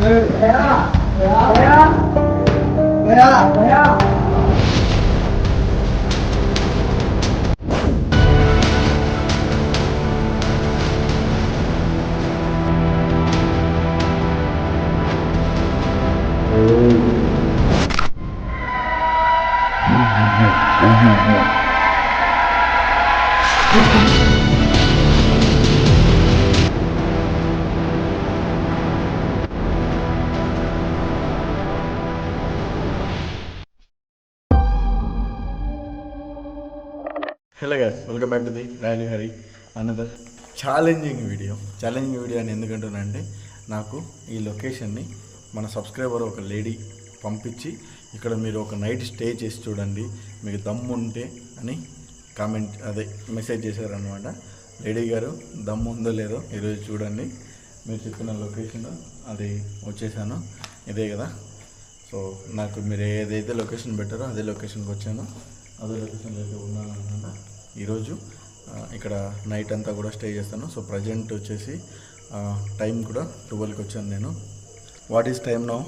Hello guys, welcome back to the royal Hari another challenging video అని ఎందుకంటున్నానంటే నాకు ఈ లొకేషన్ని మన సబ్స్క్రైబర్ ఒక లేడీ పంపించి ఇక్కడ మీరు ఒక నైట్ స్టే చేసి చూడండి మీకు దమ్ము ఉంటే అని మెసేజ్ చేశారనమాట. లేడీ గారు దమ్ము ఉందో లేదో ఈరోజు చూడండి. మీరు చెప్పిన లొకేషన్ అది వచ్చేసాను, ఇదే కదా. సో నాకు మీరు ఏదైతే లొకేషన్ పెట్టారో అదే లొకేషన్కి వచ్చాను, అదే లొకేషన్లో అయితే ఉన్నాను అనమాట. ఈరోజు ఇక్కడ నైట్ అంతా కూడా స్టే చేస్తాను. సో ప్రజెంట్ వచ్చేసి టైం కూడా 12కి వచ్చాను నేను. What is time now?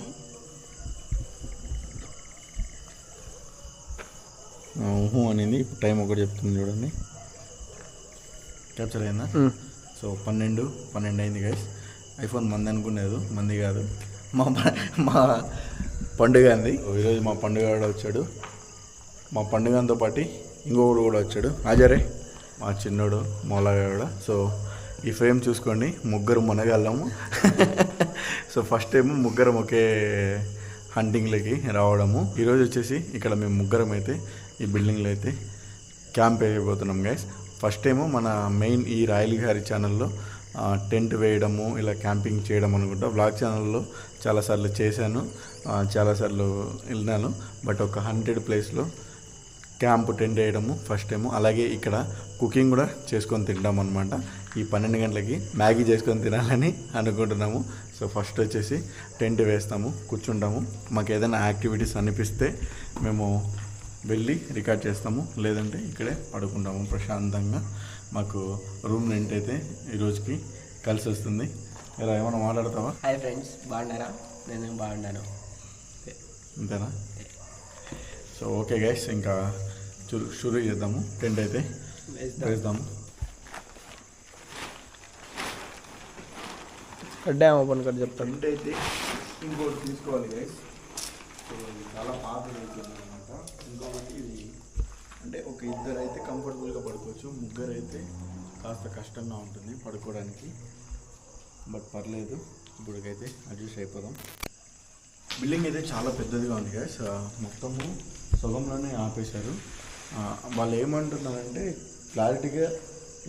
అనేది ఇప్పుడు టైం ఒకటి చెప్తుంది చూడండి, క్యాప్చర్ అయిందా? సో 12 అయింది గైస్. ఐఫోన్ మంది అనుకునేది, మంది కాదు, మా పండుగ అంది. ఈరోజు మా పండుగ కూడా వచ్చాడు. మా పండుగతో పాటు ఇంకొకడు కూడా వచ్చాడు, హాజరే మా చిన్నోడు మౌలాగాడు. సో ఈ ఫ్రేమ్ చూసుకోండి, ముగ్గురు మునగాళ్ళము. సో ఫస్ట్ టైం ముగ్గురం ఒకే హంటింగ్లకి రావడము. ఈరోజు వచ్చేసి ఇక్కడ మేము ముగ్గురం అయితే ఈ బిల్డింగ్లో అయితే క్యాంప్ వేయబోతున్నాం గైస్. ఫస్ట్ టైము మన మెయిన్ ఈ రాయల్ గారి ఛానల్లో టెంట్ వేయడము, ఇలా క్యాంపింగ్ చేయడం అనుకుంటా. బ్లాగ్ ఛానల్లో చాలాసార్లు చేశాను, చాలాసార్లు వెళ్ళినాను. బట్ ఒక 100 ప్లేస్లో క్యాంప్ టెంట్ వేయడము ఫస్ట్ టైము. అలాగే ఇక్కడ కుకింగ్ కూడా చేసుకొని తింటాం అనమాట. ఈ 12 గంటలకి మ్యాగీ చేసుకొని తినాలని అనుకుంటున్నాము. సో ఫస్ట్ వచ్చేసి టెంట్ వేస్తాము, కూర్చుంటాము. మాకు ఏదైనా యాక్టివిటీస్ అనిపిస్తే మేము వెళ్ళి రికార్డ్ చేస్తాము, లేదంటే ఇక్కడే పడుకుంటాము ప్రశాంతంగా. మాకు రూమ్ రెంట్ అయితే ఈరోజుకి కలిసి వస్తుంది. ఇలా ఏమైనా మాట్లాడతావా? హాయ్ ఫ్రెండ్స్, బాగున్నారా? నేను బాగున్నాను, అంతేనా? సో ఓకే గైస్, ఇంకా షురూ చేద్దాము. టెంట్ అయితే వేద్దాము. డ్యామ్ ఓపెన్ కట్ చెప్తాను. టెంట్ అయితే ఇంకోటి తీసుకోవాలి గైస్. సో ఇది చాలా పాత అవుతుంది అనమాట. ఇంకొకటి ఇది అంటే ఒక ఇద్దరు అయితే కంఫర్టబుల్గా పడుకోవచ్చు, ముగ్గురు అయితే కాస్త కష్టంగా ఉంటుంది పడుకోవడానికి. బట్ పర్లేదు, ఇప్పటికైతే అడ్జస్ట్ అయిపోదాం. బిల్డింగ్ అయితే చాలా పెద్దదిగా ఉంది గైస్. మొత్తము సగంలోనే ఆపేశారు. వాళ్ళు ఏమంటున్నారంటే క్లారిటీగా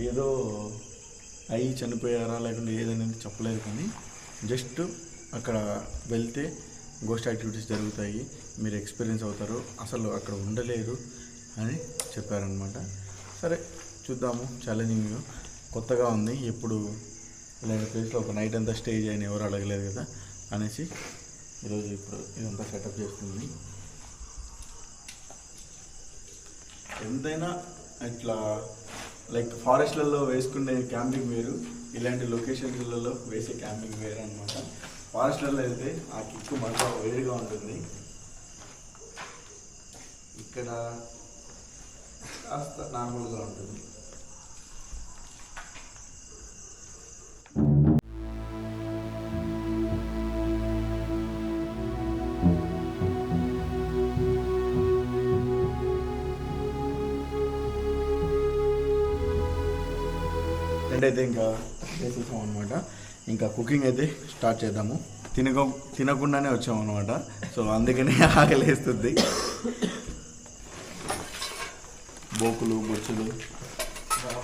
ఏదో అయ్యి చనిపోయారా లేకుంటే ఏదనేది చెప్పలేదు, కానీ జస్ట్ అక్కడ వెళ్తే గోస్ట్ యాక్టివిటీస్ జరుగుతాయి, మీరు ఎక్స్పీరియన్స్ అవుతారు, అసలు అక్కడ ఉండలేరు అని చెప్పారనమాట. సరే చూద్దాము, ఛాలెంజింగ్ కొత్తగా ఉంది, ఎప్పుడు ఇలాంటి ప్లేస్లో ఒక నైట్ అంతా స్టే చేయని ఎవరు అడగలేదు కదా అనేసి ఈరోజు ఇప్పుడు ఇదంతా సెటప్ చేస్తుంది. ఎంతైనా ఇట్లా లైక్ ఫారెస్ట్లలో వేసుకునే క్యాంపింగ్ వేరు, ఇలాంటి లొకేషన్లలో వేసే క్యాంపింగ్ వేరు అనమాట. ఫారెస్ట్లలో వెళ్తే ఆ కిక్కు మళ్ళీ వేరుగా ఉంటుంది, ఇక్కడ కాస్త నార్మల్గా ఉంటుంది. అయితే ఇంకా చేసేసాం అనమాట. ఇంకా కుకింగ్ అయితే స్టార్ట్ చేద్దాము. తినకుండానే వచ్చాము అనమాట. సో అందుకనే ఆకలేస్తుంది. బోకులు బొచ్చులు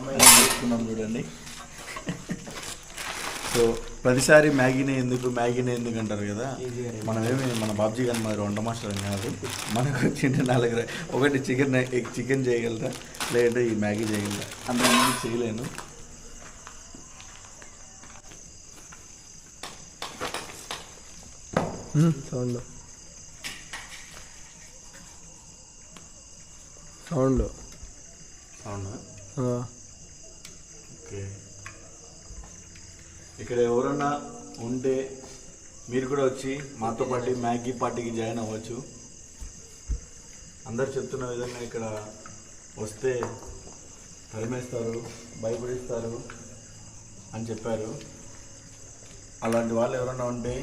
వేసుకున్నాం చూడండి. సో ప్రతిసారి మ్యాగీనే ఎందుకు అంటారు కదా. మన బాబ్జీ గారు మరి వంట మాస్టర్ అని కాదు, మనకు చిన్న 4 ఒకటి చికెన్ చేయగలరా, లేదంటే ఈ మ్యాగీ చేయగలరా, అంతమంది చేయలేను. Sound okay. ఇక్కడ ఎవరన్నా ఉంటే మీరు కూడా వచ్చి మాతో పాటు మ్యాగీ పార్టీకి జాయిన్ అవ్వచ్చు. అందరు చెప్తున్న విధంగా ఇక్కడ వస్తే తరిమేస్తారు, భయపడిస్తారు అని చెప్పారు. అలాంటి వాళ్ళు ఎవరన్నా ఉంటే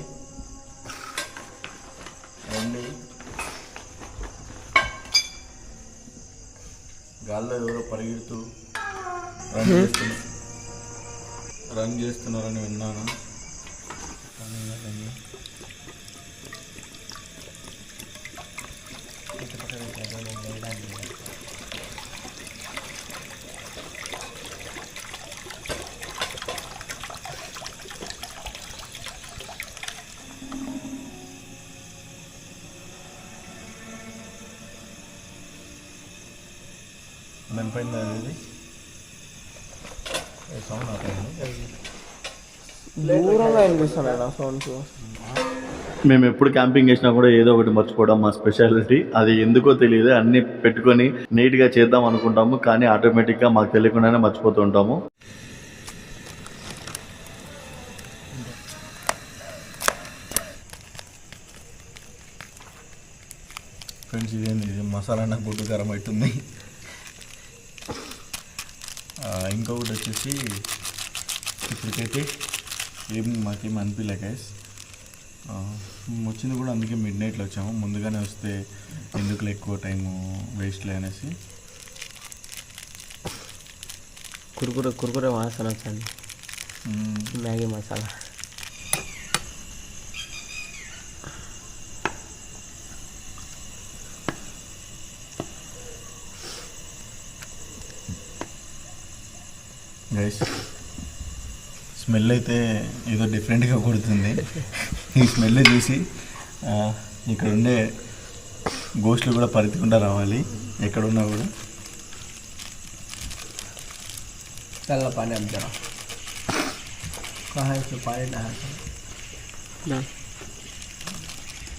రండి. గాల్లో ఎవరో పరిగెడుతూ రన్ చేస్తున్నారని విన్నాను. దానిపైన అది సౌండ్ అవుతుంది. దూరంగా వినిపిస్తున్నాయి నా సౌండ్స్. మేము ఎప్పుడు క్యాంపింగ్ చేసినా కూడా ఏదో ఒకటి మర్చిపోవడం మా స్పెషాలిటీ. అది ఎందుకో తెలియదు, అన్ని పెట్టుకొని నీట్గా చేద్దాం అనుకుంటాము, కానీ ఆటోమేటిక్గా మాకు తెలియకుండానే మర్చిపోతూ ఉంటాము. ఫ్రెండ్స్ ఇదేంది, ఇది మసాలా నాకు గుడ్డు కారం అవుతుంది. ఇంకొకటి వచ్చేసి ఇప్పటికైతే మాకేం అనిపించలే గైస్. వచ్చింది కూడా అందుకే మిడ్ నైట్లో వచ్చాము. ముందుగానే వస్తే ఎందుకు ఎక్కువ టైము వేస్ట్లే అనేసి. కురుకురే వాసన వచ్చండి, మ్యాగీ మసాలా. గైస్ స్మెల్ అయితే ఏదో డిఫరెంట్గా కొడుతుంది. ఈ స్మెల్ చూసి ఇక్కడ ఉండే గోస్ట్లు కూడా పరితికుండా రావాలి ఎక్కడున్నా కూడా. చల్ల పానీ అంటారా?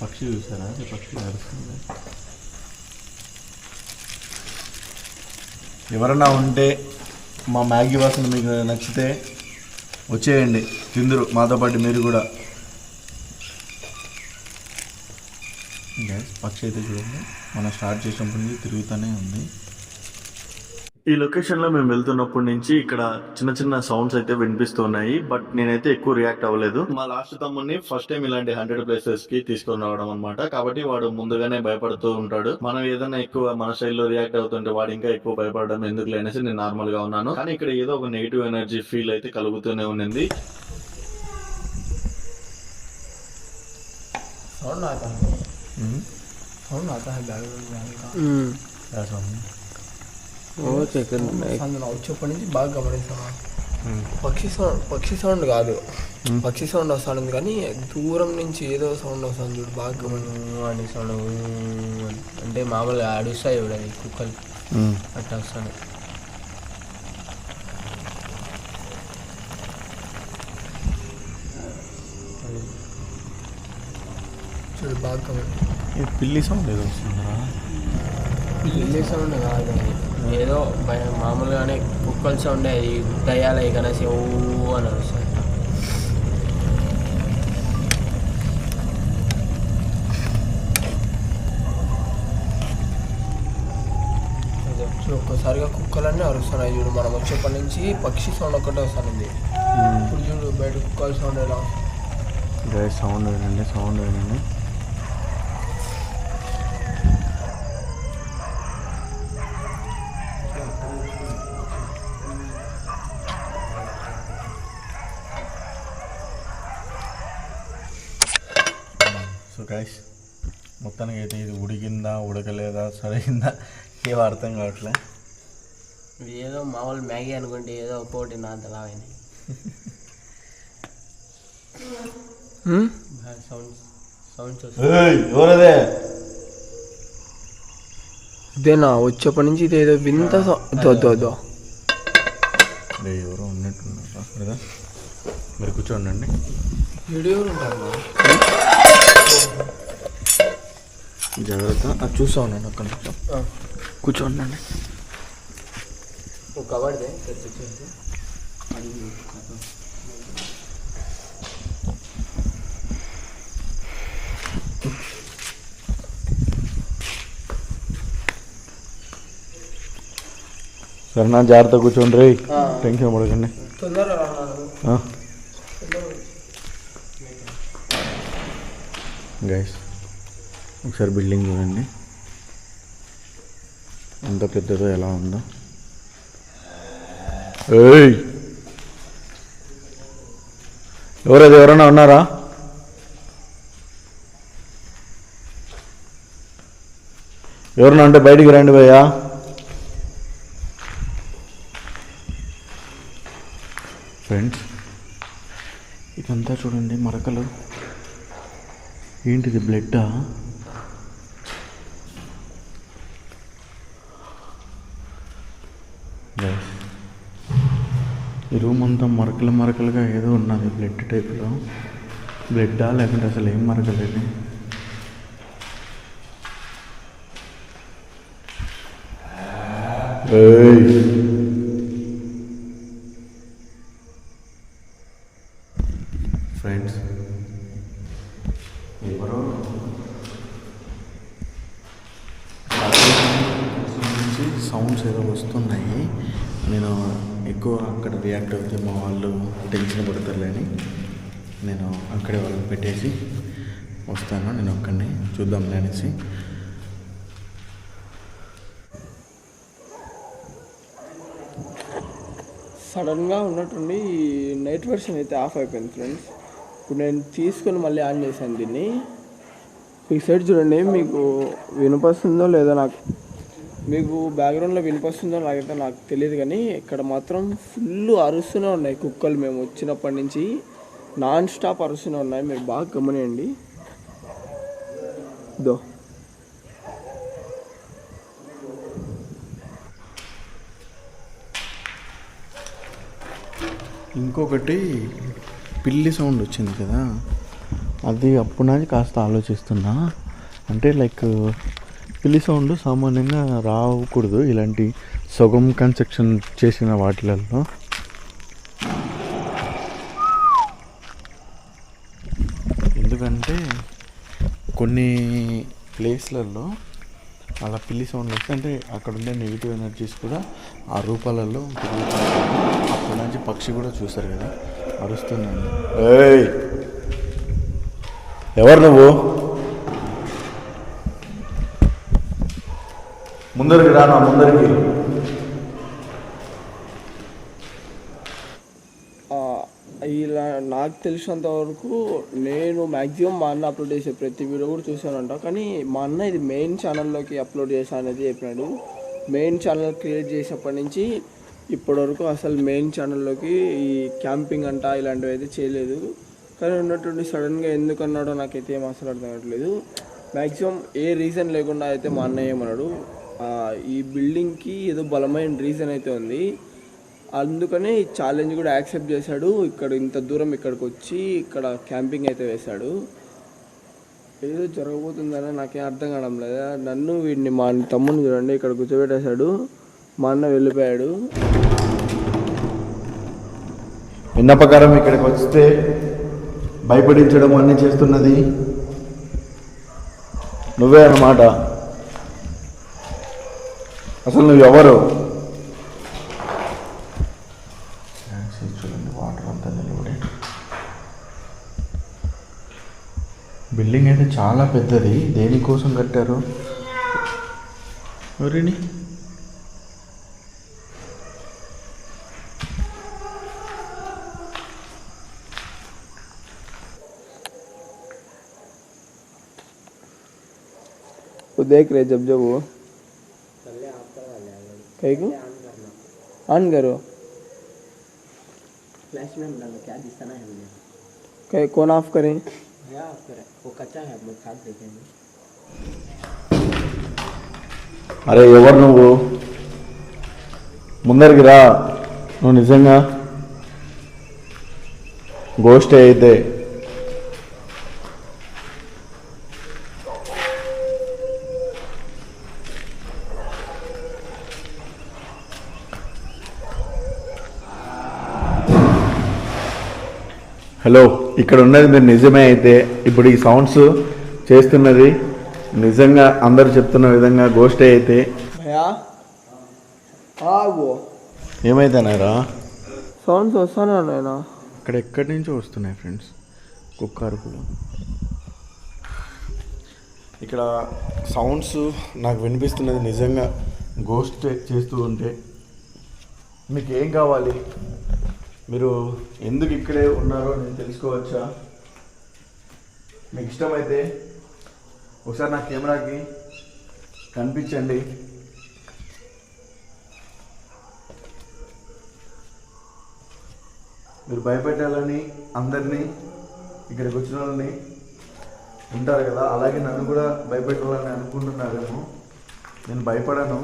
పక్షి చూసారా? పక్షి నడుస్తుంది. ఎవరన్నా ఉంటే మా మ్యాగీ వాసన మీకు నచ్చితే వచ్చేయండి, తిందురు మాతో పాటు మీరు కూడా. గ్యాస్ పక్షి అయితే చూడండి, మనం స్టార్ట్ చేసినప్పటి నుంచి తిరుగుతూనే ఉంది. ఈ లొకేషన్లో మేము వెళ్తున్నప్పటి నుంచి ఇక్కడ చిన్న చిన్న సౌండ్స్ అయితే వినిపిస్తున్నాయి, బట్ నేనైతే ఎక్కువ రియాక్ట్ అవ్వలేదు. మా లాస్ట్ తమ్ముడిని ఫస్ట్ టైం ఇలాంటి 100 ప్లేసెస్ కి తీసుకొని రావడం అనమాట. కాబట్టి వాడు ముందుగానే భయపడుతూ ఉంటాడు. మనం ఏదైనా ఎక్కువ మన స్టైల్లో రియాక్ట్ అవుతుంటే వాడు ఇంకా ఎక్కువ భయపడడం ఎందుకు అనేసి నేను నార్మల్ గా ఉన్నాను. కానీ ఇక్కడ ఏదో ఒక నెగిటివ్ ఎనర్జీ ఫీల్ అయితే కలుగుతూనే ఉంది. వచ్చేప్పటి నుంచి బాగా గమనిస్తాను. పక్షి సౌండ్ కాదు, పక్షి సౌండ్ వస్తుంది కానీ దూరం నుంచి ఏదో సౌండ్ వస్తుంది చూడు, బాగా గమని సౌండ్. అంటే మామూలుగా అడుస్తాయి చూడ కుక్కలు, అట్లా వస్తాను. చూడు బాగా గమని. పిల్లి సౌండ్ ఏదో వస్తుందా? పిల్లి సౌండ్ కాదు, ఏదో మామూలుగానే కుక్కల సౌండ్. అది దయ్యాలయ్యి కనేసి ఓ అని వస్తుంది. ఒక్కసారిగా కుక్కలన్నీ అరుస్తున్నాయి చూడు. మనం వచ్చేప్పటి నుంచి పక్షి సౌండ్ ఒక్కటే వస్తుంది. ఇప్పుడు చూడు బయట కుక్కల సౌండ్ ఎలా సౌండ్ వినండి, సౌండ్ వినండి. సో గైస్ మొత్తానికి అయితే ఇది ఉడికిందా ఉడకలేదా సరైందా ఏం అర్థం కావట్లే. ఏదో మామూలు మ్యాగీ అనుకుంటే ఏదో ఒక్కోటి నా అంత లాగైంది. ఎవరదే ఇదేనా వచ్చేప్పటి నుంచి ఇది ఏదో వింత ఎవరో ఉన్నట్టున్నారు కదా. మీరు కూర్చోండి. ఎవరు ఉంటారు జాగ్రత్త. అది చూస్తా ఉన్నాను, ఒక్క నిమిషం కూర్చోండి. కబడ్దే సరేనా, జాగ్రత్త కూర్చోండి రే, టెన్షన్ పడకండి. తొందరగా రాను. గైస్ ఒకసారి బిల్డింగ్ చూడండి ఎంత పెద్దదో ఎలా ఉందో. ఏయ్ ఎవరైతే ఎవరైనా ఉన్నారా? ఎవరన్నా అంటే బయటికి రండి భయ్యా. ఫ్రెండ్స్ ఇదంతా చూడండి మరకలు. ఏంటిది బ్లడ్డా? ఈ రూమ్ అంతా మరకలుగా ఏదో ఉన్నది బ్లడ్ టైప్లో. బ్లడ్డా లేకుంటే అసలు ఏం మరకలేదు. ఫ్రెండ్స్ ఎవరో సౌండ్స్ ఏదో వస్తున్నాయి. నేను ఎక్కువ అక్కడ రియాక్ట్ అవుతే మా వాళ్ళు టెన్షన్ పడతారులేని నేను అక్కడే వాళ్ళని పెట్టేసి వస్తాను. నేను ఒక్కడిని చూద్దాంలే అనేసి. సడన్గా ఉన్నట్టుండి నైట్ వర్షన్ అయితే ఆఫ్ అయిపోయింది ఫ్రెండ్స్. ఇప్పుడు నేను తీసుకొని మళ్ళీ ఆన్ చేశాను దీన్ని. ఈ సైడ్ చూడండి, మీకు వినిపిస్తుందో లేదో నాకు, మీకు బ్యాక్గ్రౌండ్లో వినిపిస్తుందో నాకైతే నాకు తెలియదు, కానీ ఇక్కడ మాత్రం ఫుల్ అరుస్తూనే ఉన్నాయి కుక్కలు. మేము వచ్చినప్పటి నుంచి నాన్ స్టాప్ అరుస్తూనే ఉన్నాయి, మీరు బాగా గమనియండి. దో ఇంకొకటి పిల్లి సౌండ్ వచ్చింది కదా, అది అప్పుడు నుంచి కాస్త ఆలోచిస్తున్నా. అంటే లైక్ పిల్లి సౌండ్ సామాన్యంగా రాకూడదు ఇలాంటి సగం కన్స్ట్రక్షన్ చేసిన వాటిలలో. ఎందుకంటే కొన్ని ప్లేస్లలో అలా పిల్లి సౌండ్ వస్తే అంటే అక్కడ ఉండే నెగిటివ్ ఎనర్జీస్ కూడా ఆ రూపాలలో అప్పటి నుంచి పక్షి కూడా చూస్తారు కదా అరుస్తున్నాను. ఏయ్ ఎవరు నువ్వు? ముందరికి రానా, ముందరికి. ఇలా నాకు తెలిసినంత వరకు నేను మ్యాక్సిమం మా అన్న అప్లోడ్ చేసే ప్రతి వీడియో కూడా చూసానంట, కానీ మా అన్న ఇది మెయిన్ ఛానల్లోకి అప్లోడ్ చేసా అనేది చెప్పినాడు. మెయిన్ ఛానల్ క్రియేట్ చేసినప్పటి నుంచి ఇప్పటివరకు అసలు మెయిన్ ఛానల్లోకి ఈ క్యాంపింగ్ అంట ఇలాంటివి అయితే చేయలేదు. కానీ ఉన్నటువంటి సడన్గా ఎందుకన్నాడో నాకైతే ఏం అసలు అర్థం కావట్లేదు. మ్యాక్సిమం ఏ రీజన్ లేకుండా అయితే మా అన్నయ్య ఏమన్నాడు, ఈ బిల్డింగ్కి ఏదో బలమైన రీజన్ అయితే ఉంది, అందుకనే ఈ ఛాలెంజ్ కూడా యాక్సెప్ట్ చేశాడు. ఇక్కడ ఇంత దూరం ఇక్కడికి వచ్చి ఇక్కడ క్యాంపింగ్ అయితే వేశాడు. ఏదో జరగబోతుందని నాకేం అర్థం కావడం లేదా. నన్ను వీడిని మా తమ్ముని చూడండి ఇక్కడ కూర్చోబెట్టేశాడు, మా అన్న వెళ్ళిపోయాడు. విన్న ప్రకారం ఇక్కడికి వస్తే భయపడించడం అన్నీ చేస్తున్నది నువ్వే అన్నమాట. అసలు నువ్వు ఎవరు? చూడండి వాటర్ అంతా నిలబడి. బిల్డింగ్ అయితే చాలా పెద్దది. దేనికోసం కట్టారు? ఎవరిని? वो देख रहे जब जब वो कहीं को ऑन करो, फ्लैश में डालो, क्या दिखता ना है कहीं कौन ऑफ करें? या ऑफ करें, वो कच्चा है, हम लोग खाद देखेंगे. అరే ఎవరు నువ్వు? ముందరికి రా. నువ్వు నిజంగా గోష్ఠి అయితే హలో, ఇక్కడ ఉన్నది మీరు నిజమే అయితే ఇప్పుడు ఈ సౌండ్స్ చేస్తున్నది నిజంగా అందరు చెప్తున్న విధంగా గోష్ఠి అయితే भैया ఆగు. ఏమైతేనారా సౌండ్స్ వస్తానే ఉన్నాయినా. ఇక్కడ ఎక్కడి నుంచో వస్తున్నాయి ఫ్రెండ్స్ కుక్క అరుపులు. ఇక్కడ సౌండ్స్ నాకు వినిపిస్తున్నది నిజంగా గోస్ట్ చేస్తూ ఉంటే. మీకు ఏం కావాలి, మీరు ఎందుకు ఇక్కడే ఉన్నారో నేను తెలుసుకోవచ్చా? మీకు ఇష్టమైతే ఒకసారి నా కెమెరాకి కనిపించండి. మీరు భయపెట్టాలని అందరినీ ఇక్కడికి వచ్చిన వాళ్ళని ఉంటారు కదా, అలాగే నన్ను కూడా భయపెట్టాలని అనుకుంటున్నారేమో. నేను భయపడను,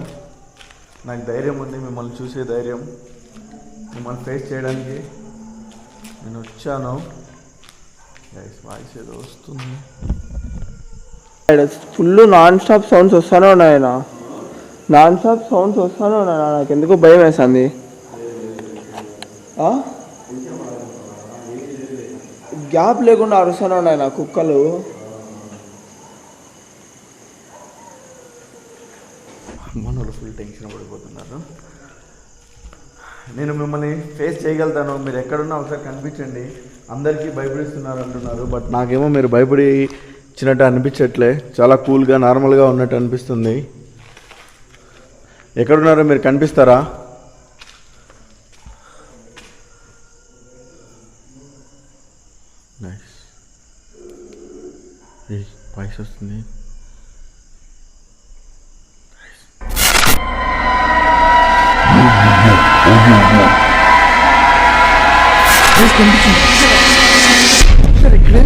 నాకు ధైర్యం ఉంది, మిమ్మల్ని చూసే ధైర్యం, మిమ్మల్ని ఫేస్ చేయడానికి నేను వచ్చాను. వాయిస్ ఏదో వస్తుంది. ఫుల్ నాన్ స్టాప్ సౌండ్స్ వస్తానే ఉన్నాయన్నా. నాన్ స్టాప్ సౌండ్స్ వస్తానే ఉన్నాయన్నా. నాకు ఎందుకో భయం వేస్తుంది. గ్యాప్ లేకుండా అరుస్తూనే ఉన్నాయి నా కుక్కలు. మనోళ్ళు ఫుల్ టెన్షన్ పడిపోతున్నారు. నేను మిమ్మల్ని ఫేస్ చేయగలుగుతాను, మీరు ఎక్కడున్నా ఒకసారి కనిపించండి. అందరికీ భయపడిస్తున్నారు అంటున్నారు, బట్ నాకేమో మీరు భయపడిచ్చినట్టు అనిపించట్లే. చాలా కూల్గా నార్మల్గా ఉన్నట్టు అనిపిస్తుంది. ఎక్కడున్నారో మీరు కనిపిస్తారా? నైస్. వాయిస్ వస్తుంది. సార్ ఇక్కడే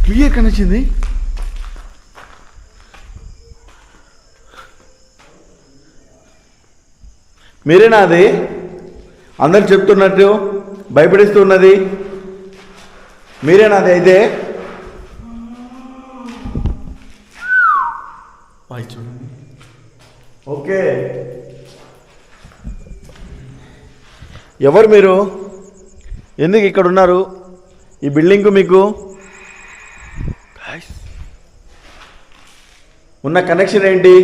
క్లియర్ కనిపించింది. మీరేనా అది అందరు చెప్తున్నట్టు భయపడిస్తున్నది? మీరేనా అది? అయితే చూడండి. ఓకే, ఎవరు మీరు? ఎందుకు ఇక్కడ ఉన్నారు? ఈ బిల్డింగ్కు మీకు ఉన్న కనెక్షన్ ఏంటి?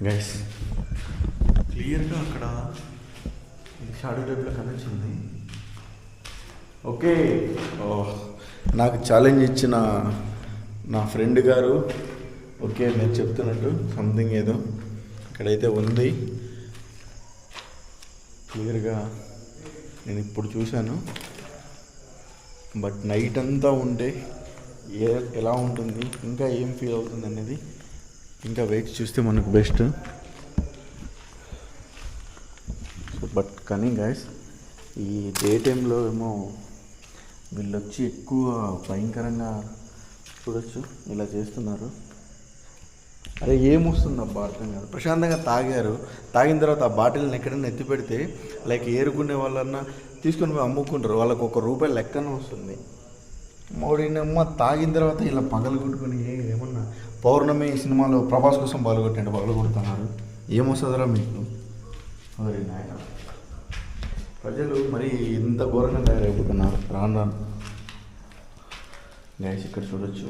గైస్ క్లియర్గా అక్కడ షాడో టైప్లో కనిపించింది. ఓకే, నాకు ఛాలెంజ్ ఇచ్చిన నా ఫ్రెండ్ గారు, ఓకే మీరు చెప్తున్నట్టు సంథింగ్ ఏదో ఇక్కడైతే ఉంది. క్లియర్గా నేను ఇప్పుడు చూశాను, బట్ నైట్ అంతా ఉంటే ఎలా ఉంటుంది, ఇంకా ఏం ఫీల్ అవుతుంది అనేది ఇంకా వెయిట్ చూస్తే మనకు బెస్ట్. బట్ కానీ గైస్ ఈ డే టైంలో ఏమో వీళ్ళు వచ్చి ఎక్కువ భయంకరంగా చూడొచ్చు ఇలా చేస్తున్నారు. అరే ఏమొస్తుంది అబ్బా అర్థం కాదు. ప్రశాంతంగా తాగారు, తాగిన తర్వాత ఆ బాటిల్ని ఎక్కడైనా ఎత్తి పెడితే లైక్ ఏరుకునే వాళ్ళన్నా తీసుకొని పోయి అమ్ముకుంటారు, వాళ్ళకు ₹1 లెక్కన వస్తుంది. మోడీనమ్మ తాగిన తర్వాత ఇలా పగలు కొట్టుకొని ఏమన్నా పౌర్ణమి సినిమాలో ప్రభాస్ కోసం పగలు కొడుతున్నారు. ఏమొస్తుందిరా మీకు? మరి నాయన ప్రజలు మరి ఇంత ఘోరంగా తయారైపోతున్నారు రాను రాను. గైస్ ఇక్కడ చూడొచ్చు,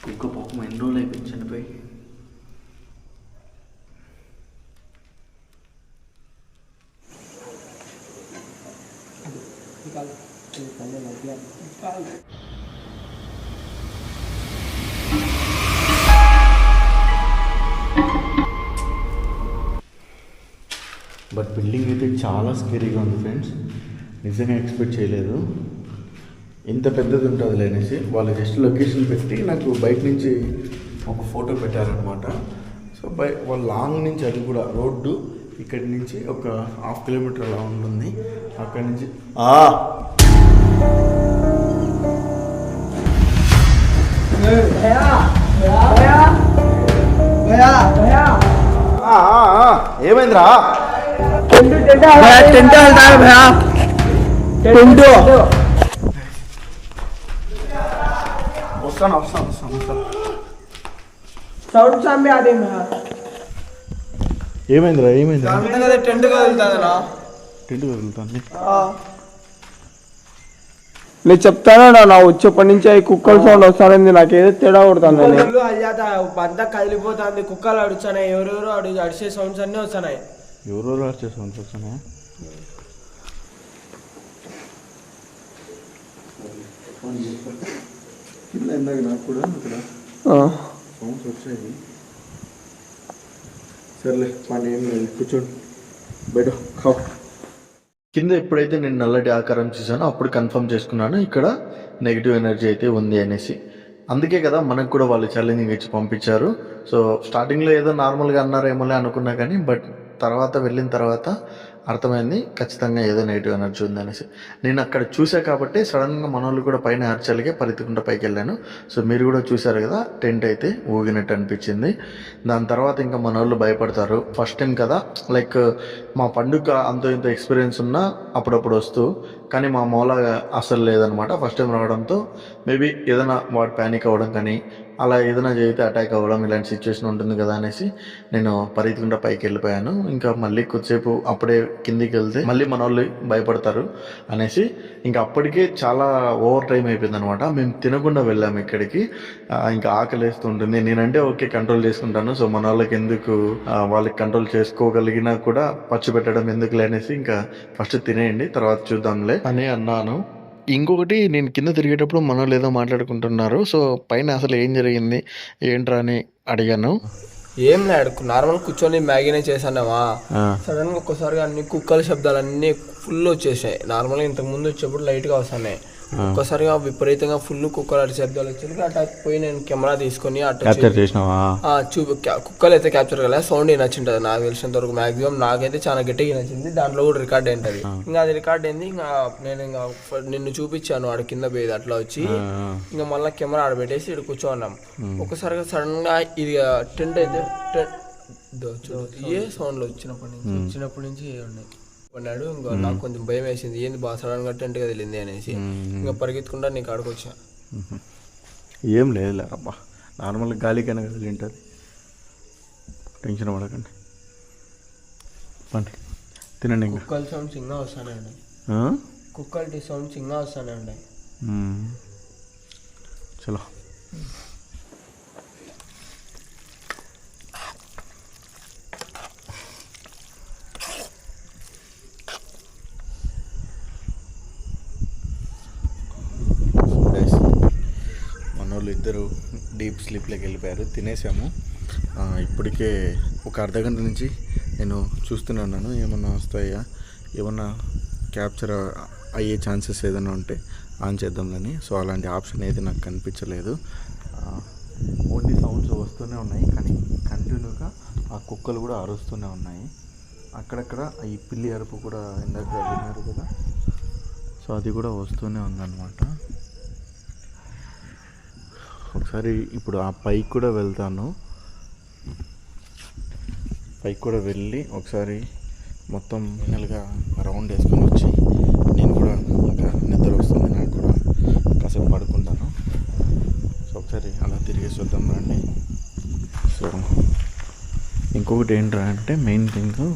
కుక్క పాపం ఎన్ని రోజులు అయిపోయింది చనిపోయి. బట్ బిల్డింగ్ అయితే చాలా స్కేరీగా ఉంది ఫ్రెండ్స్. నిజంగా ఎక్స్పెక్ట్ చేయలేదు ఇంత పెద్దది ఉంటుంది అనేసి. వాళ్ళు జస్ట్ లొకేషన్ పెట్టి నాకు బయట నుంచి ఒక ఫోటో పెట్టారనమాట. సో వాళ్ళు లాంగ్ నుంచి, అది కూడా రోడ్డు ఇక్కడి నుంచి ఒక 1/2 కిలోమీటర్ అలా ఉంటుంది. అక్కడి నుంచి ఏమైందిరా? వస్తాను. సౌండ్ సాంబి అదే ఏమైందిరా? టెంట్ కదులుతుందిరా. టెంట్ కదులుతుంది. నేను చెప్తానా నా వచ్చేప్పటి నుంచి అవి కుక్కల సౌండ్ వస్తానంది, నాకు ఏదో తేడా కొడుతుంది. అంతా కదిలిపోతుంది, కుక్కలు అడుగుతున్నాయి, ఎవరెవరు అడిచే సౌండ్స్ అన్నీ వస్తున్నాయి. ఎవరెవరు అడిచే సౌండ్స్ వస్తున్నాయి? ఇందాక నాకు కూడా అక్కడ సౌండ్స్ వచ్చాయి. సర్లే పని ఏం లేదు, కూర్చోండి బయట. కింద ఎప్పుడైతే నేను నల్లటి ఆకారం చూసానో అప్పుడు కన్ఫర్మ్ చేసుకున్నాను ఇక్కడ నెగిటివ్ ఎనర్జీ అయితే ఉంది అనేసి. అందుకే కదా మనకు కూడా వాళ్ళు ఛాలెంజింగ్ ఇచ్చి పంపించారు. సో స్టార్టింగ్లో ఏదో నార్మల్గా అన్నారేమోలే అనుకున్నా కానీ బట్ తర్వాత వెళ్ళిన తర్వాత అర్థమైంది ఖచ్చితంగా ఏదో నెగిటివ్ ఎనర్జీ ఉంది అనేసి. నేను అక్కడ చూసా కాబట్టి సడన్గా మన వాళ్ళు కూడా పైన అర్చలిగే పరిగెత్తుకుంటూ పైకి వెళ్ళాను. సో మీరు కూడా చూసారు కదా, టెంట్ అయితే ఊగినట్టు అనిపించింది. దాని తర్వాత ఇంకా మన వాళ్ళు భయపడతారు. ఫస్ట్ టైం కదా, లైక్ మా పండుగ అంత ఇంత ఎక్స్పీరియన్స్ ఉన్నా అప్పుడప్పుడు వస్తూ, కానీ మా మూల అసలు లేదనమాట. ఫస్ట్ టైం రావడంతో మేబీ ఏదైనా వాడు ప్యానిక్ అవ్వడం కానీ అలా ఏదైనా జరిగితే అటాక్ అవ్వడం ఇలాంటి సిచ్యువేషన్ ఉంటుంది కదా అనేసి నేను పరిగెత్తుకుంటా పైకి వెళ్ళిపోయాను. ఇంకా మళ్ళీ కొద్దిసేపు అప్పుడే కిందికి వెళ్తే మళ్ళీ మన వాళ్ళు భయపడతారు అనేసి ఇంకా అప్పటికే చాలా ఓవర్ టైం అయిపోయింది అనమాట. మేము తినకుండా వెళ్ళాము ఇక్కడికి. ఇంకా ఆకలి వేస్తుంటుంది. నేనంటే ఓకే కంట్రోల్ చేసుకుంటాను. సో మన వాళ్ళకి ఎందుకు, వాళ్ళకి కంట్రోల్ చేసుకోగలిగినా కూడా పచ్చి పెట్టడం ఎందుకు అనేసి ఇంకా ఫస్ట్ తినేయండి తర్వాత చూద్దాంలే అని అన్నాను. ఇంకొకటి, నేను కింద తిరిగేటప్పుడు మన వాళ్ళు ఏదో మాట్లాడుకుంటున్నారు. సో పైన అసలు ఏం జరిగింది ఏంట్రా అని అడిగాను. ఏం లేదు, నార్మల్ కూర్చొని మ్యాగీనే చేసానావా, సడన్ గా ఒక్కసారిగా అన్ని కుక్కల శబ్దాలు అన్ని ఫుల్ వచ్చేసాయి. నార్మల్గా ఇంతకు ముందు వచ్చేప్పుడు లైట్ గా వస్తున్నాయి, ఒక్కసారిగా విపరీతంగా ఫుల్ కుక్కలు అటు శబ్దాలు వచ్చేది. అట్లా పోయి నేను కెమెరా తీసుకొని కుక్కలు అయితే క్యాప్చర్ కాలే, సౌండ్ నచ్చింటది నాకు తెలిసినంత వరకు. మాక్సిమం నాకైతే చాలా గట్టిగా నచ్చింది. దాంట్లో కూడా రికార్డ్ ఏంటది, ఇంకా అది రికార్డ్ అయింది. ఇంకా నేను ఇంకా నిన్ను చూపించాను ఆడ కింద పోయేది అట్లా వచ్చి, ఇంకా మళ్ళీ కెమెరా ఆడ పెట్టేసి ఇక్కడ కూర్చోన్నాం. ఒక్కసారిగా సడన్ గా ఇది టెంట్ అయితే ఏ సౌండ్లు వచ్చినప్పటి నుంచి ఉన్నాయి పన్నాడు. ఇంకా నాకు కొంచెం భయం వేసింది, ఏంది బాగా సడన్ గా టెంట్ గా తెలింది అనేసి ఇంకా పరిగెత్తుకుంటా నీకు ఆడికి వచ్చా. ఏం లేదు అబ్బా, నార్మల్గా గాలికైనా కదిలి ఉంటుంది, టెన్షన్ పడకండి. పండి తినండి. ఇంకా కుక్కల సౌండ్స్ ఇంకా వస్తానే ఉన్నాయి, కుక్కల సౌండ్స్ ఇంకా వస్తానే ఉన్నాయి. చలో ఇద్దరు డీప్ స్లీప్లోకి వెళ్ళిపోయారు. తినేసాము. ఇప్పటికే ఒక అర్ధగంట నుంచి నేను చూస్తూనే ఉన్నాను ఏమన్నా వస్తాయా, ఏమన్నా క్యాప్చర్ అయ్యే ఛాన్సెస్ ఏదైనా ఉంటే ఆన్ చేద్దామని. సో అలాంటి ఆప్షన్ అయితే నాకు కనిపించలేదు. ఓన్లీ సౌండ్స్ వస్తూనే ఉన్నాయి, కానీ కంటిన్యూగా ఆ కుక్కలు కూడా అరుస్తూనే ఉన్నాయి. అక్కడక్కడ ఈ పిల్లి అరుపు కూడా ఇందాక విన్నారు కదా, సో అది కూడా వస్తూనే ఉందన్నమాట. ఒకసారి ఇప్పుడు ఆ పైకి కూడా వెళ్తాను, పైకి కూడా వెళ్ళి ఒకసారి మొత్తం ఫైనల్గా రౌండ్ వేసుకొని వచ్చి నేను కూడా ఇంకా నిద్ర వస్తుంది, నాకు కూడా కాసేపు పడుకుంటాను. సో ఒకసారి అలా తిరిగేసి వద్దాం రండి. సో ఇంకొకటి ఏంటంటే మెయిన్ థింగ్,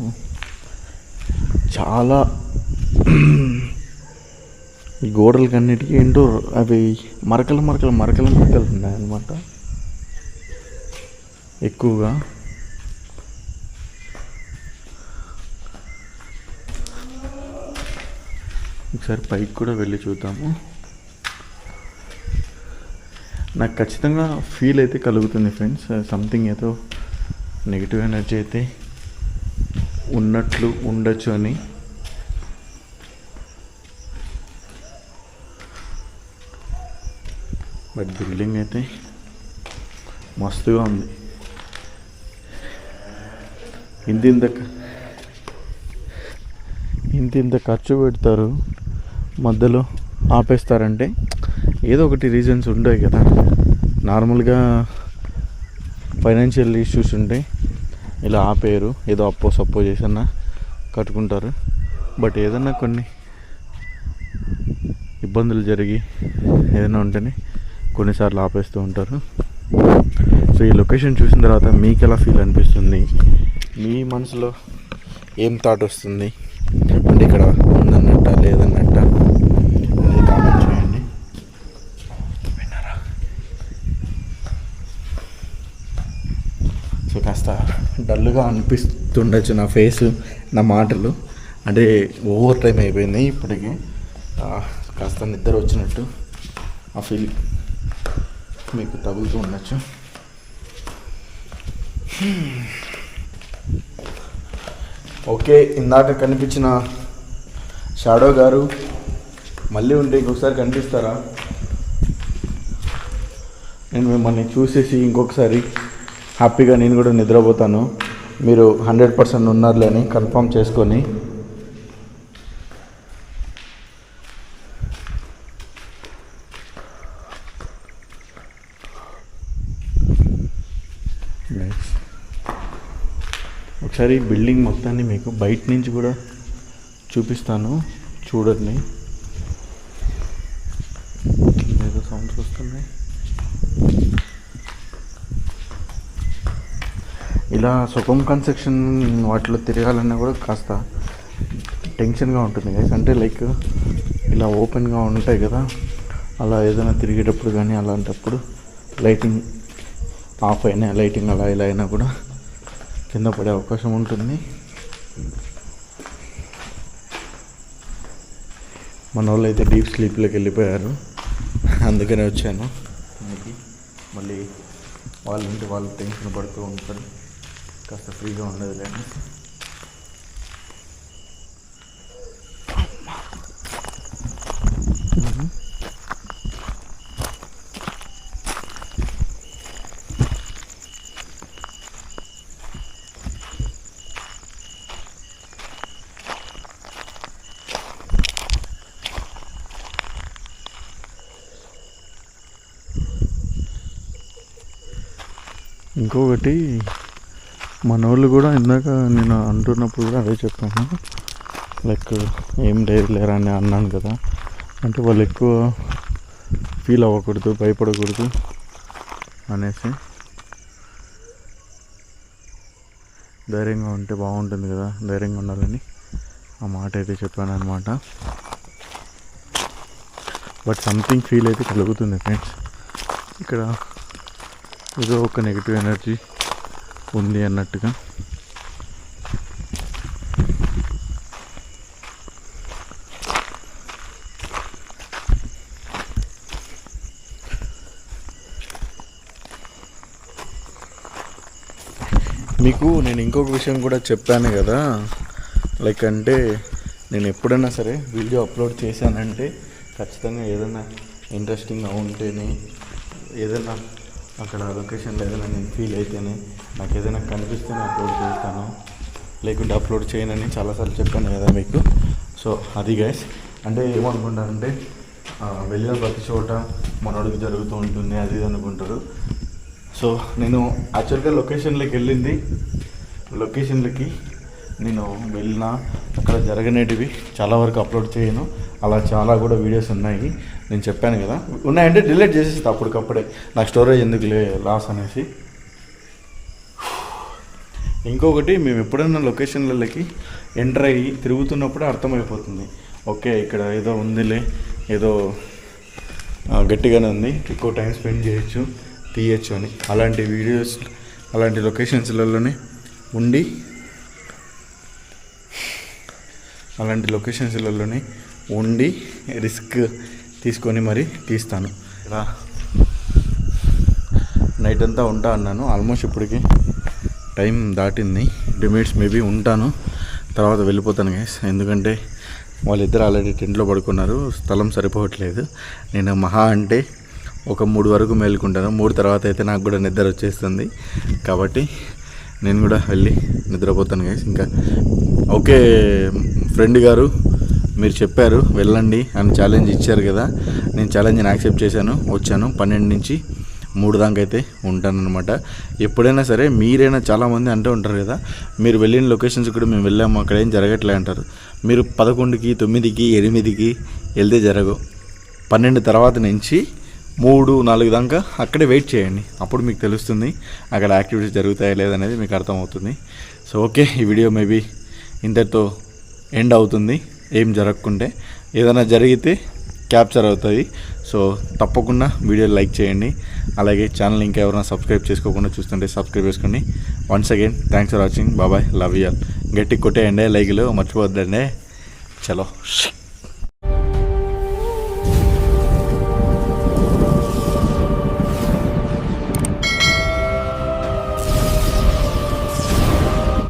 చాలా ఈ గోడలకి అన్నిటికీ ఏంటో అవి మరకలు ఉన్నాయన్నమాట ఎక్కువగా. ఒకసారి పైకి కూడా వెళ్ళి చూద్దాము. నాకు ఖచ్చితంగా ఫీల్ అయితే కలుగుతుంది ఫ్రెండ్స్, సంథింగ్ ఏదో నెగిటివ్ ఎనర్జీ అయితే ఉన్నట్లు ఉండొచ్చు అని. బట్ బిల్డింగ్ అయితే మస్తుగా ఉంది. ఇంత ఖర్చు పెడతారు, మధ్యలో ఆపేస్తారంటే ఏదో ఒకటి రీజన్స్ ఉంటాయి కదా. నార్మల్గా ఫైనాన్షియల్ ఇష్యూస్ ఉంటాయి, ఇలా ఆపేయరు, ఏదో సప్పో చేసన్నా కట్టుకుంటారు. బట్ ఏదన్నా కొన్ని ఇబ్బందులు జరిగి ఏదైనా ఉంటేనే కొన్నిసార్లు ఆపేస్తూ ఉంటారు. సో ఈ లొకేషన్ చూసిన తర్వాత మీకు ఎలా ఫీల్ అనిపిస్తుంది, మీ మనసులో ఏం థాట్ వస్తుంది, అంటే ఇక్కడ ఉందన్నట్ట లేదన్నట్ట అనేది కామెంట్ చేయండి. విన్నారా? సో కాస్త డల్గా అనిపిస్తుండొచ్చు నా ఫేసు, నా మాటలు, అంటే ఓవర్ టైం అయిపోయింది ఇప్పటికీ. కాస్త నిద్ర వచ్చినట్టు ఆ ఫీలింగ్ మీకు తగులుతూ ఉండొచ్చు. ఓకే, ఇందాక కనిపించిన షాడో గారు మళ్ళీ ఉంటే ఇంకొకసారి కనిపిస్తారా? నేను మిమ్మల్ని చూసేసి ఇంకొకసారి హ్యాపీగా నేను కూడా నిద్రపోతాను. మీరు 100% ఉన్నారులే అని కన్ఫర్మ్ చేసుకొని. ఒకసారి బిల్డింగ్ మొత్తాన్ని మీకు బయట నుంచి కూడా చూపిస్తాను, చూడండి. ఏదో సౌండ్స్ వస్తున్నాయి. ఇలా సుఖం కన్స్ట్రక్షన్ వాటిలో తిరగాలన్నా కూడా కాస్త టెన్షన్గా ఉంటుంది గైస్. అంటే లైక్ ఇలా ఓపెన్గా ఉంటాయి కదా, అలా ఏదైనా తిరిగేటప్పుడు కానీ అలాంటప్పుడు లైటింగ్ ఆఫ్ అయినా, లైటింగ్ అలా ఇలా అయినా కూడా కింద పడే అవకాశం ఉంటుంది. మన వాళ్ళు అయితే డీప్ స్లీప్లోకి వెళ్ళిపోయారు, అందుకనే వచ్చాను. మళ్ళీ వాళ్ళ ఇంటి వాళ్ళు టెన్షన్ పడుతూ ఉంటారు, కాస్త ఫ్రీగా ఉండదు లేండి. ఇంకొకటి మనోళ్ళు కూడా ఇందాక నేను అంటున్నప్పుడు కూడా అదే చెప్పాను, లైక్ ఏం లేరా అని అన్నాను కదా. అంటే వాళ్ళు ఎక్కువ ఫీల్ అవ్వకూడదు, భయపడకూడదు అనేసి, ధైర్యంగా ఉంటే బాగుంటుంది కదా, ధైర్యంగా ఉండాలని ఆ మాట అయితే చెప్పాను అనమాట. బట్ సంథింగ్ ఫీల్ అయితే కలుగుతుంది ఫ్రెండ్స్. ఇక్కడ ఏదో ఒక నెగిటివ్ ఎనర్జీ ఉంది అన్నట్టుగా. మీకు నేను ఇంకొక విషయం కూడా చెప్పాను కదా, లైక్ అంటే నేను ఎప్పుడైనా సరే వీడియో అప్లోడ్ చేశానంటే ఖచ్చితంగా ఏదైనా ఇంట్రెస్టింగ్గా ఉంటేనే, ఏదైనా అక్కడ లొకేషన్లో ఏదైనా నేను ఫీల్ అయితేనే, నాకు ఏదైనా కనిపిస్తేనే అప్లోడ్ చేస్తాను, లేకుంటే అప్లోడ్ చేయనని చాలాసార్లు చెప్పాను కదా మీకు. సో అది గైస్, అంటే ఏమనుకుంటారంటే వెళ్ళిన ప్రతి చోట మనోడికి జరుగుతూ ఉంటుంది అది ఇది అనుకుంటారు. సో నేను యాక్చువల్గా లొకేషన్లకి నేను వెళ్ళిన అక్కడ జరగనేటివి చాలా వరకు అప్లోడ్ చేయను. అలా చాలా కూడా వీడియోస్ ఉన్నాయి, నేను చెప్పాను కదా. ఉన్నాయంటే డిలీట్ చేసేస్తా అప్పటికప్పుడే, నాకు స్టోరేజ్ ఎందుకు లాస్ అనేసి. ఇంకొకటి, మేము ఎప్పుడైనా లొకేషన్లకి ఎంటర్ అయ్యి తిరుగుతున్నప్పుడే అర్థమైపోతుంది, ఓకే ఇక్కడ ఏదో ఉందిలే, ఏదో గట్టిగానే ఉంది, ఎక్కువ టైం స్పెండ్ చేయొచ్చు, తీయచ్చు అని. అలాంటి వీడియోస్, అలాంటి లొకేషన్స్లలోనే ఉండి రిస్క్ తీసుకొని మరి తీస్తాను. ఇలా నైట్ అంతా ఉంటా అన్నాను, ఆల్మోస్ట్ ఇప్పటికి టైం దాటింది. లిమిట్స్ మేబీ ఉంటాను, తర్వాత వెళ్ళిపోతాను గైస్. ఎందుకంటే వాళ్ళిద్దరు ఆల్రెడీ టెంట్లో పడుకున్నారు, స్థలం సరిపోవట్లేదు. నేను మహా అంటే ఒక 3 వరకు మేలుకుంటాను, 3 తర్వాత అయితే నాకు కూడా నిద్ర వచ్చేస్తుంది. కాబట్టి నేను కూడా వెళ్ళి నిద్రపోతాను గైస్. ఇంకా ఓకే ఫ్రెండ్ గారు, మీరు చెప్పారు వెళ్ళండి అని ఛాలెంజ్ ఇచ్చారు కదా, నేను ఛాలెంజ్ని యాక్సెప్ట్ చేశాను, వచ్చాను. 12 నుంచి 3 దాకా అయితే ఉంటానన్నమాట. ఎప్పుడైనా సరే మీరైనా చాలామంది అంటూ ఉంటారు కదా, మీరు వెళ్ళిన లొకేషన్స్ కూడా మేము వెళ్ళాము అక్కడ ఏం జరగట్లే అంటారు. మీరు 11కి 9కి 8కి వెళ్తే జరగవు. 12 తర్వాత నుంచి 3-4 దాకా అక్కడే వెయిట్ చేయండి. అప్పుడు మీకు తెలుస్తుంది అక్కడ యాక్టివిటీస్ జరుగుతాయా లేదనేది మీకు అర్థమవుతుంది. సో ఓకే, ఈ వీడియో మేబీ ఇంతటితో ఎండ్ అవుతుంది. ఏం జరగకుంటే ఏదైనా జరిగితే క్యాప్చర్ అవుతుంది. సో తప్పకుండా వీడియో లైక్ చేయండి. అలాగే ఛానల్ ఇంకా ఎవరైనా సబ్స్క్రైబ్ చేసుకోకుండా చూస్తుంటే సబ్స్క్రైబ్ చేసుకోండి. Once again thanks for watching. బాబాయ్, లవ్ యూ ఆల్. గట్టి కొట్టేయండి లైక్లు, మర్చిపోద్దండి. చలో.